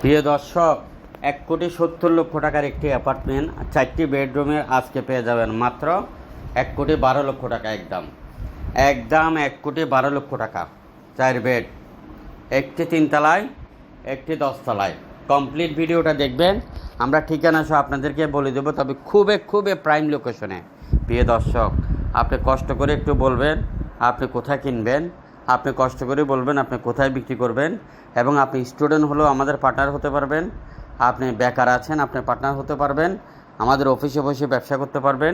প্রিয় দর্শক, 1,70,00,000 একটি অ্যাপার্টমেন্ট 4টি বেডরুমের আজকে পেয়ে যাবেন মাত্র 1,12,00,000 টাকা। একদম 1,12,00,000 টাকা। 4 বেড, একটি 3 তলায়, একটি 10 তলায়। কমপ্লিট ভিডিওটা দেখবেন, আমরা ঠিকানা সহ আপনাদেরকে বলে দেবো, তবে খুবই প্রাইম লোকেশনে। প্রিয় দর্শক, আপনি কষ্ট করে একটু বলবেন আপনি কোথায় কিনবেন, আপনি কষ্ট করে বলবেন আপনি কোথায় বিক্রি করবেন, এবং আপনি স্টুডেন্ট হলেও আমাদের পার্টনার হতে পারবেন। আপনি বেকার আছেন, আপনি পার্টনার হতে পারবেন। আমাদের অফিসে বসে ব্যবসা করতে পারবেন।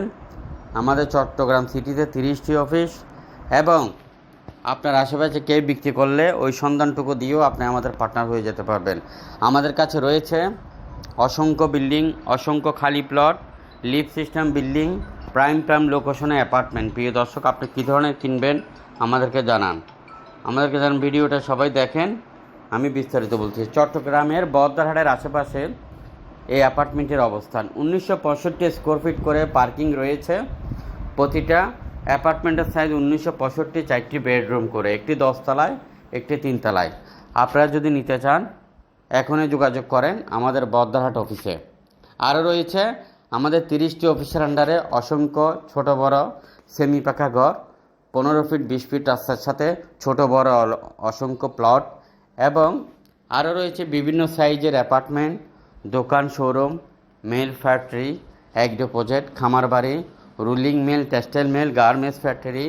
আমাদের চট্টগ্রাম সিটিতে 30টি অফিস, এবং আপনার আশেপাশে কে বিক্রি করলে ওই সন্ধানটুকু দিয়েও আপনি আমাদের পার্টনার হয়ে যেতে পারবেন। আমাদের কাছে রয়েছে অসংখ্য বিল্ডিং, অসংখ্য খালি plot, lift system building, prime লোকেশনে অ্যাপার্টমেন্ট। প্রিয় দর্শক, আপনি কী ধরনের কিনবেন আমাদেরকে জানান। ভিডিওটা সবাই দেখেন, আমি বিস্তারিত বলছি। চট্টগ্রামের বহদ্দারহাটের আশেপাশে এই অ্যাপার্টমেন্টের অবস্থান। 1965 স্কোয়ার ফিট করে পার্কিং রয়েছে। প্রতিটা অ্যাপার্টমেন্টের সাইজ 1965, 4টি বেডরুম করে, একটি 10 তলায়, একটি 3 তলায়। আপনারা যদি নিতে চান এখনই যোগাযোগ করেন আমাদের বহদ্দারহাট অফিসে। আরও রয়েছে আমাদের 30টি অফিসের আন্ডারে অসংখ্য ছোট বড় সেমি পাকা ঘর, 15 ফিট 20 ফিট রাস্তার সাথে ছোট বড় অসংখ্য প্লট, এবং আরও রয়েছে বিভিন্ন সাইজের অ্যাপার্টমেন্ট, দোকান, showroom, mill factory, agro project, খামার বাড়ি, rolling mill, textile mill, garments factory,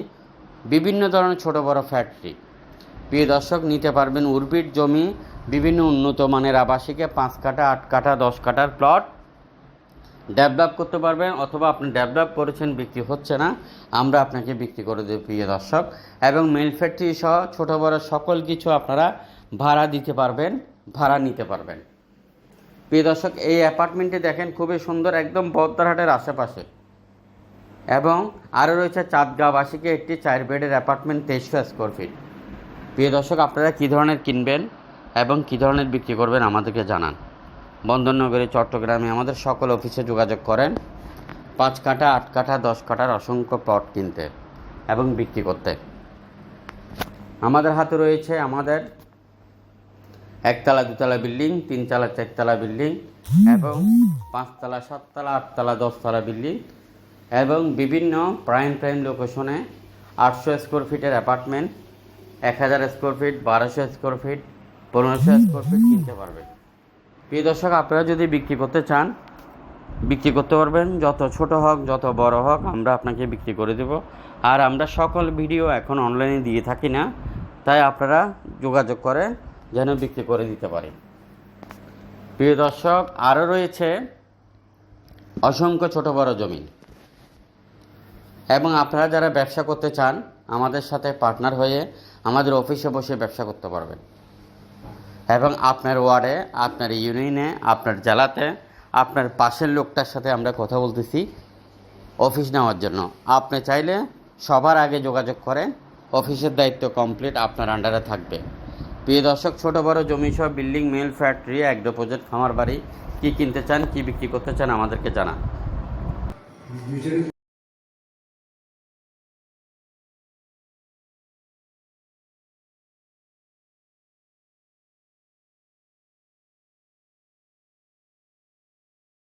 বিভিন্ন ধরনের ছোট বড় ফ্যাক্টরি। প্রিয় দর্শক, নিতে পারবেন উর্বির জমি, বিভিন্ন উন্নত মানের আবাসিকে 5 কাঠা, 8 কাঠা, 10 কাঠার প্লট ডেভেলপ করতে পারবেন, অথবা আপনি ডেভেলপ করেছেন বিক্রি হচ্ছে না, আমরা আপনাকে বিক্রি করে দেব প্রিয় দর্শক। এবং মিল ফ্যাক্টরি সহ ছোটো বড় সকল কিছু আপনারা ভাড়া দিতে পারবেন, ভাড়া নিতে পারবেন। প্রিয় দর্শক, এই অ্যাপার্টমেন্টটি দেখেন খুবই সুন্দর, একদম বহদ্দারহাটের আশেপাশে। এবং আরও রয়েছে চাঁদগাঁওবাসীকে একটি 4 বেডের অ্যাপার্টমেন্ট, 2300 স্কোয়ার ফিট। প্রিয় দর্শক, আপনারা কী ধরনের কিনবেন এবং কী ধরনের বিক্রি করবেন আমাদেরকে জানান। বন্দরনগরী চট্টগ্রামে আমাদের সকল অফিসে যোগাযোগ করেন 5 কাঠা, 8 কাঠা, 10 কাঠার অসংখ্য প্লট কিনতে এবং বিক্রি করতে। আমাদের হাতে রয়েছে আমাদের 1 তলা 2 তলা বিল্ডিং, 3 তলা 4 তলা বিল্ডিং, এবং 5 তলা 7 তলা 8 তলা 10 তলা বিল্ডিং, এবং বিভিন্ন প্রাইম লোকেশনে 800 স্কোয়ার ফিটের apartment, 1000 square feet, 1200 square feet, 1500 square feet কিনতে পারবে। প্রিয় দর্শক, আপনারা যদি বিক্রি করতে চান বিক্রি করতে পারবেন, যত ছোট হোক যত বড় হোক আমরা আপনাকে বিক্রি করে দেব। আর আমরা সকল ভিডিও এখন অনলাইনে দিয়ে থাকি না, তাই আপনারা যোগাযোগ করে যেন বিক্রি করে দিতে পারেন। প্রিয় দর্শক, আরও রয়েছে অসংখ্য ছোট বড় জমি, এবং আপনারা যারা ব্যবসা করতে চান আমাদের সাথে পার্টনার হয়ে আমাদের অফিসে বসে ব্যবসা করতে পারবেন। এবং আপনার ওয়ার্ডে, আপনার ইউনিয়নে, আপনার জেলাতে, আপনার পাশের লোকটার সাথে আমরা কথা বলতেছি অফিস নেওয়ার জন্য। আপনি চাইলে সবার আগে যোগাযোগ করেন, অফিসের দায়িত্ব কমপ্লিট আপনার আন্ডারে থাকবে। প্রিয় দর্শক, ছোটো বড় জমি সহ বিল্ডিং, মিল, ফ্যাক্টরি, এগ্রো প্রজেক্ট, খামার বাড়ি কী কিনতে চান, কী বিক্রি করতে চান আমাদেরকে জানান।